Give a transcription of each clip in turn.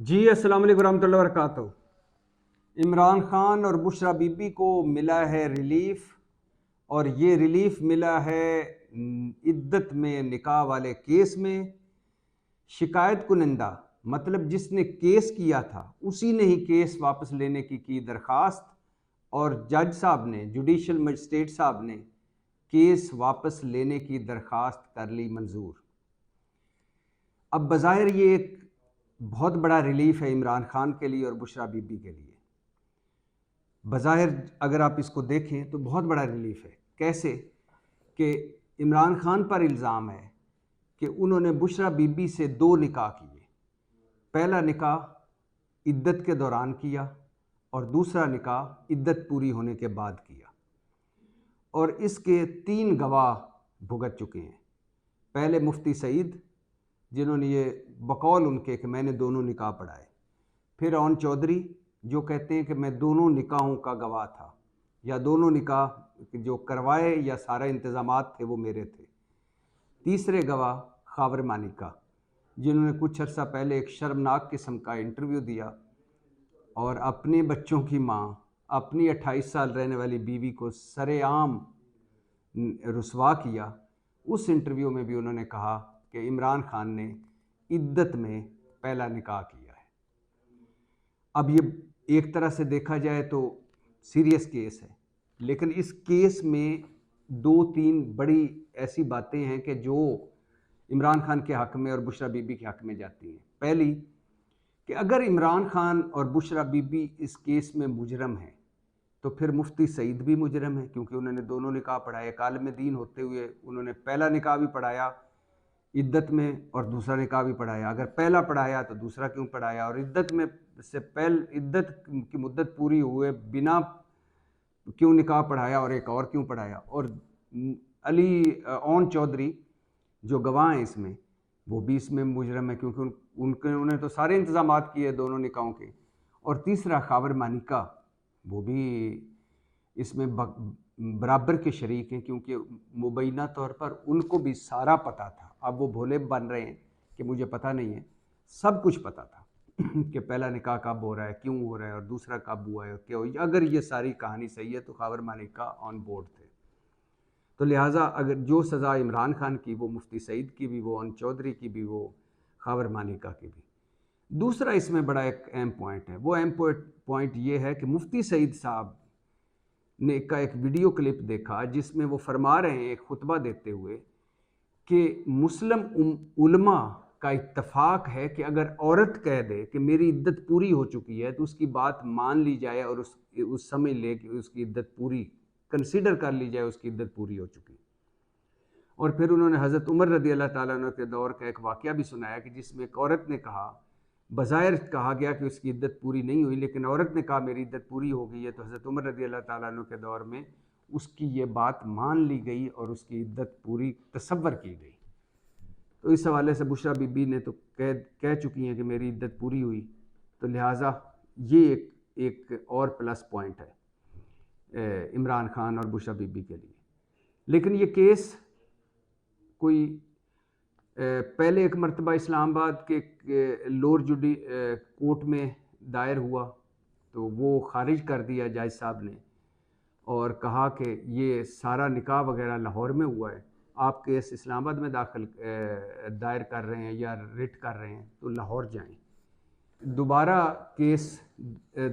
جی السلام علیکم ورحمۃ اللہ وبرکاتہ۔ عمران خان اور بشرا بی بی کو ملا ہے ریلیف، اور یہ ریلیف ملا ہے عدت میں نکاح والے کیس میں۔ شکایت کنندہ مطلب جس نے کیس کیا تھا اسی نے ہی کیس واپس لینے کی درخواست، اور جج صاحب نے، جوڈیشل مجسٹریٹ صاحب نے کیس واپس لینے کی درخواست کر لی منظور۔ اب بظاہر یہ ایک بہت بڑا ریلیف ہے عمران خان کے لیے اور بشرا بی بی کے لیے۔ بظاہر اگر آپ اس کو دیکھیں تو بہت بڑا ریلیف ہے۔ کیسے کہ عمران خان پر الزام ہے کہ انہوں نے بشرا بی بی سے 2 نکاح کیے۔ پہلا نکاح عدت کے دوران کیا اور دوسرا نکاح عدت پوری ہونے کے بعد کیا، اور اس کے 3 گواہ بھگت چکے ہیں۔ پہلے مفتی سعید، جنہوں نے یہ بقول ان کے کہ میں نے دونوں نکاح پڑھائے۔ پھر اون چودھری، جو کہتے ہیں کہ میں دونوں نکاحوں کا گواہ تھا، یا دونوں نکاح جو کروائے یا سارے انتظامات تھے وہ میرے تھے۔ تیسرے گواہ خاور مانیکا، جنہوں نے کچھ عرصہ پہلے ایک شرمناک قسم کا انٹرویو دیا اور اپنے بچوں کی ماں، اپنی 28 سال رہنے والی بیوی کو سر عام رسوا کیا۔ اس انٹرویو میں بھی انہوں نے کہا کہ عمران خان نے عدت میں پہلا نکاح کیا ہے۔ اب یہ ایک طرح سے دیکھا جائے تو سیریس کیس ہے، لیکن اس کیس میں 2-3 بڑی ایسی باتیں ہیں کہ جو عمران خان کے حق میں اور بشرا بی بی کے حق میں جاتی ہیں۔ پہلی کہ اگر عمران خان اور بشرا بی بی اس کیس میں مجرم ہیں تو پھر مفتی سعید بھی مجرم ہے، کیونکہ انہوں نے دونوں نکاح پڑھائے۔ ایک عالم دین ہوتے ہوئے انہوں نے پہلا نکاح بھی پڑھایا عدت میں اور دوسرا نکاح بھی پڑھایا۔ اگر پہلا پڑھایا تو دوسرا کیوں پڑھایا؟ اور عدت میں سے عدت کی مدت پوری ہوئے بنا کیوں نکاح پڑھایا اور ایک اور کیوں پڑھایا؟ اور علی اون چودھری جو گواہ ہیں اس میں، وہ بھی اس میں مجرم ہے، کیونکہ انہوں نے تو سارے انتظامات کیے دونوں نکاحوں کے۔ اور تیسرا خاور مانیکا، وہ بھی اس میں برابر کے شریک ہیں، کیونکہ مبینہ طور پر ان کو بھی سارا پتہ تھا۔ اب وہ بھولے بن رہے ہیں کہ مجھے پتہ نہیں ہے، سب کچھ پتہ تھا کہ پہلا نکاح کب ہو رہا ہے، کیوں ہو رہا ہے، اور دوسرا کب ہوا ہے، کیا ہوا۔ اگر یہ ساری کہانی صحیح ہے تو خاور مانیکا آن بورڈ تھے، تو لہٰذا اگر جو سزا عمران خان کی وہ مفتی سعید کی بھی، وہ اون چودھری کی بھی، وہ خاور مانیکا کی بھی۔ دوسرا اس میں بڑا ایک اہم پوائنٹ ہے، وہ اہم پوائنٹ یہ ہے کہ مفتی سعید صاحب نے کا ایک ویڈیو کلپ دیکھا جس میں وہ فرما رہے ہیں ایک خطبہ دیتے ہوئے کہ مسلم علماء کا اتفاق ہے کہ اگر عورت کہہ دے کہ میری عدت پوری ہو چکی ہے تو اس کی بات مان لی جائے اور اس سمجھ لے کہ اس کی عدت پوری، کنسیڈر کر لی جائے اس کی عدت پوری ہو چکی۔ اور پھر انہوں نے حضرت عمر رضی اللہ تعالیٰ عنہ کے دور کا ایک واقعہ بھی سنایا کہ جس میں ایک عورت نے کہا، بظاہر کہا گیا کہ اس کی عدت پوری نہیں ہوئی، لیکن عورت نے کہا میری عدت پوری ہو گئی ہے، تو حضرت عمر رضی اللہ تعالیٰ عنہ کے دور میں اس کی یہ بات مان لی گئی اور اس کی عدت پوری تصور کی گئی۔ تو اس حوالے سے بشرا بی بی نے تو کہہ چکی ہیں کہ میری عدت پوری ہوئی، تو لہٰذا یہ ایک اور پلس پوائنٹ ہے عمران خان اور بشرا بی بی کے لیے۔ لیکن یہ کیس کوئی پہلے ایک مرتبہ اسلام آباد کے لور کورٹ میں دائر ہوا تو وہ خارج کر دیا جج صاحب نے، اور کہا کہ یہ سارا نکاح وغیرہ لاہور میں ہوا ہے، آپ کیس اسلام آباد میں دائر کر رہے ہیں یا ریٹ کر رہے ہیں تو لاہور جائیں۔ دوبارہ کیس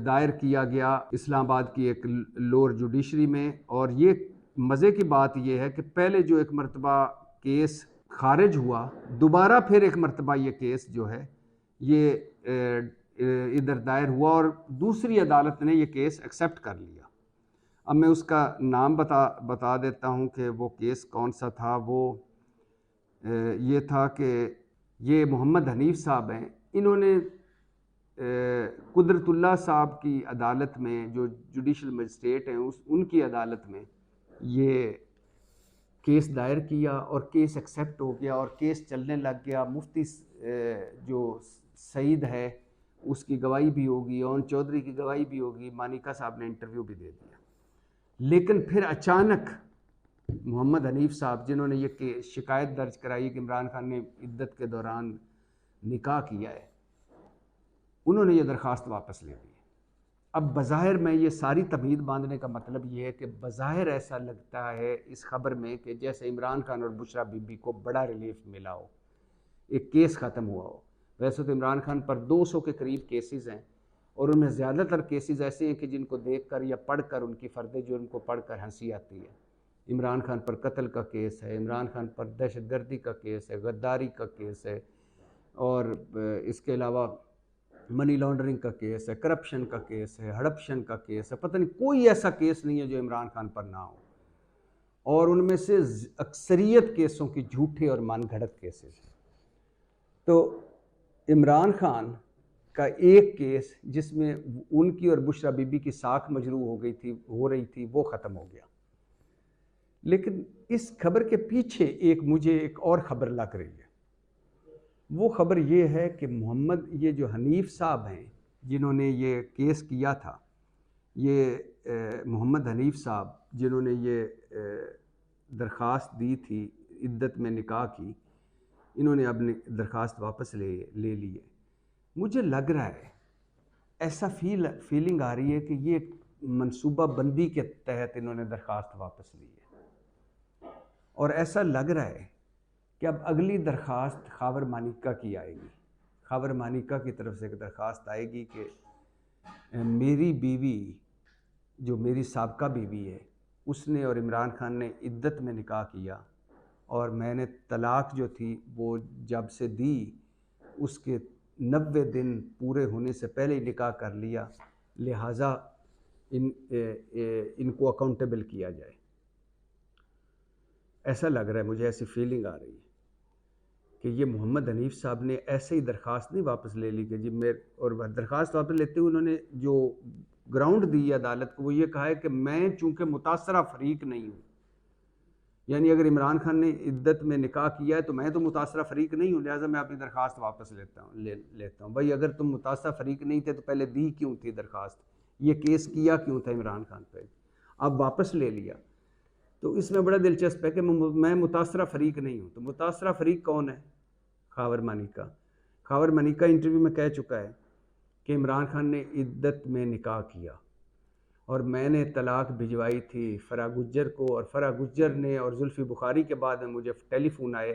دائر کیا گیا اسلام آباد کی ایک لور جوڈیشری میں، اور یہ مزے کی بات یہ ہے کہ پہلے جو ایک مرتبہ کیس خارج ہوا، دوبارہ پھر ایک مرتبہ یہ کیس جو ہے یہ ادھر دائر ہوا، اور دوسری عدالت نے یہ کیس ایکسیپٹ کر لیا۔ اب میں اس کا نام بتا دیتا ہوں کہ وہ کیس کون سا تھا۔ وہ یہ تھا کہ یہ محمد حنیف صاحب ہیں، انہوں نے قدرت اللہ صاحب کی عدالت میں، جو جوڈیشل مجسٹریٹ ہیں ان کی عدالت میں یہ کیس دائر کیا، اور کیس ایکسیپٹ ہو گیا اور کیس چلنے لگ گیا۔ مفتی جو سعید ہے اس کی گواہی بھی ہوگی، اون چودھری کی گواہی بھی ہوگی، مانیکا صاحب نے انٹرویو بھی دے دیا۔ لیکن پھر اچانک محمد حنیف صاحب، جنہوں نے یہ شکایت درج کرائی کہ عمران خان نے عدت کے دوران نکاح کیا ہے، انہوں نے یہ درخواست واپس لے لی ہے۔ اب بظاہر میں یہ ساری تمہید باندھنے کا مطلب یہ ہے کہ بظاہر ایسا لگتا ہے اس خبر میں کہ جیسے عمران خان اور بشرا بی بی کو بڑا ریلیف ملا ہو، ایک کیس ختم ہوا ہو۔ ویسے تو عمران خان پر 200 کے قریب کیسز ہیں، اور ان میں زیادہ تر کیسز ایسے ہیں کہ جن کو دیکھ کر یا پڑھ کر ان کی فرد جرم کو پڑھ کر ہنسی آتی ہے۔ عمران خان پر قتل کا کیس ہے، عمران خان پر دہشت گردی کا کیس ہے، غداری کا کیس ہے، اور اس کے علاوہ منی لانڈرنگ کا کیس ہے، کرپشن کا کیس ہے، ہڑپشن کا کیس ہے، پتہ نہیں کوئی ایسا کیس نہیں ہے جو عمران خان پر نہ ہو، اور ان میں سے اکثریت کیسوں کی جھوٹے اور من گھڑت کیسز ہیں۔ تو عمران خان کا ایک کیس جس میں ان کی اور بشرا بی بی کی ساکھ مجروح ہو رہی تھی وہ ختم ہو گیا، لیکن اس خبر کے پیچھے مجھے ایک اور خبر لگ رہی ہے۔ وہ خبر یہ ہے کہ یہ جو حنیف صاحب ہیں جنہوں نے یہ کیس کیا تھا، یہ محمد حنیف صاحب جنہوں نے یہ درخواست دی تھی عدت میں نکاح کی، انہوں نے اب درخواست واپس لے لی ہے۔ مجھے لگ رہا ہے، ایسا فیلنگ آ رہی ہے کہ یہ منصوبہ بندی کے تحت انہوں نے درخواست واپس لی ہے، اور ایسا لگ رہا ہے کہ اب اگلی درخواست خاور مانیکا کی آئے گی۔ خاور مانیکا کی طرف سے ایک درخواست آئے گی کہ میری بیوی جو میری سابقہ بیوی ہے، اس نے اور عمران خان نے عدت میں نکاح کیا، اور میں نے طلاق جو تھی وہ جب سے دی اس کے 90 دن پورے ہونے سے پہلے ہی نکاح کر لیا، لہٰذا ان کو اکاؤنٹیبل کیا جائے۔ ایسا لگ رہا ہے، مجھے ایسی فیلنگ آ رہی ہے کہ یہ محمد حنیف صاحب نے ایسے ہی درخواست نہیں واپس لے لی کہ اور درخواست واپس لیتے ہوئے انہوں نے جو گراؤنڈ دی عدالت کو وہ یہ کہا ہے کہ میں چونکہ متاثرہ فریق نہیں ہوں، یعنی اگر عمران خان نے عدت میں نکاح کیا ہے تو میں تو متاثرہ فریق نہیں ہوں، لہٰذا میں اپنی درخواست واپس لیتا ہوں۔ بھائی اگر تم متاثرہ فریق نہیں تھے تو پہلے دی کیوں تھی درخواست؟ یہ کیس کیا کیوں تھا عمران خان پہ؟ اب واپس لے لیا۔ تو اس میں بڑا دلچسپ ہے کہ میں متاثرہ فریق نہیں ہوں، تو متاثرہ فریق کون ہے؟ خاور مانیکا۔ خاور مانیکا انٹرویو میں کہہ چکا ہے کہ عمران خان نے عدت میں نکاح کیا اور میں نے طلاق بھجوائی تھی فرح گجر کو، اور فرح گجر نے اور زلفی بخاری کے بعد میں مجھے ٹیلی فون آئے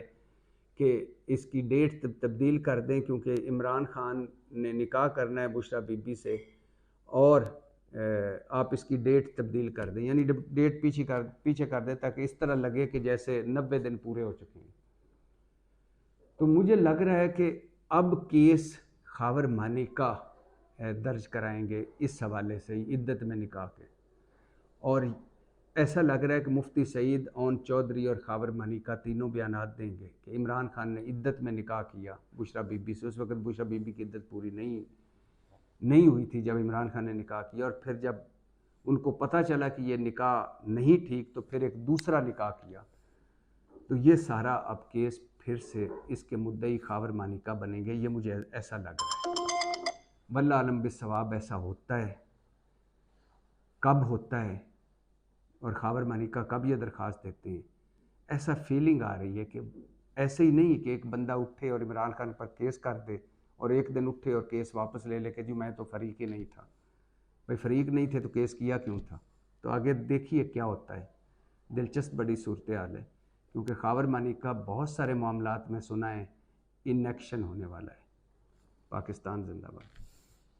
کہ اس کی ڈیٹ تبدیل کر دیں کیونکہ عمران خان نے نکاح کرنا ہے بشرا بی بی سے، اور آپ اس کی ڈیٹ تبدیل کر دیں، یعنی ڈیٹ پیچھے کر دیں تاکہ اس طرح لگے کہ جیسے 90 دن پورے ہو چکے ہیں۔ تو مجھے لگ رہا ہے کہ اب کیس خاور مانیکا درج کرائیں گے اس حوالے سے عدت میں نکاح کے، اور ایسا لگ رہا ہے کہ مفتی سعید اون چودھری اور خاور مانیکا تینوں بیانات دیں گے کہ عمران خان نے عدت میں نکاح کیا بشرا بی بی سے۔ اس وقت بشرا بی بی کی عدت پوری نہیں ہوئی تھی جب عمران خان نے نکاح کیا، اور پھر جب ان کو پتہ چلا کہ یہ نکاح نہیں ٹھیک تو پھر ایک دوسرا نکاح کیا۔ تو یہ سارا اب کیس پھر سے اس کے مدعی خاور مانیکا بنیں گے، یہ مجھے ایسا لگ رہا ہے۔ واللہ عالم بالصواب ایسا ہوتا ہے، کب ہوتا ہے اور خاور مانیکا کب یہ درخواست دیتے ہیں، ایسا فیلنگ آ رہی ہے کہ ایسے ہی نہیں کہ ایک بندہ اٹھے اور عمران خان پر کیس کر دے اور ایک دن اٹھے اور کیس واپس لے کہ جی میں تو فریق ہی نہیں تھا۔ بھائی فریق نہیں تھے تو کیس کیا کیوں تھا؟ تو آگے دیکھیے کیا ہوتا ہے۔ دلچسپ بڑی صورتحال ہے، کیونکہ خاور مانیکا بہت سارے معاملات میں سنا ہے ان ایکشن ہونے والا ہے۔ پاکستان زندہ باد۔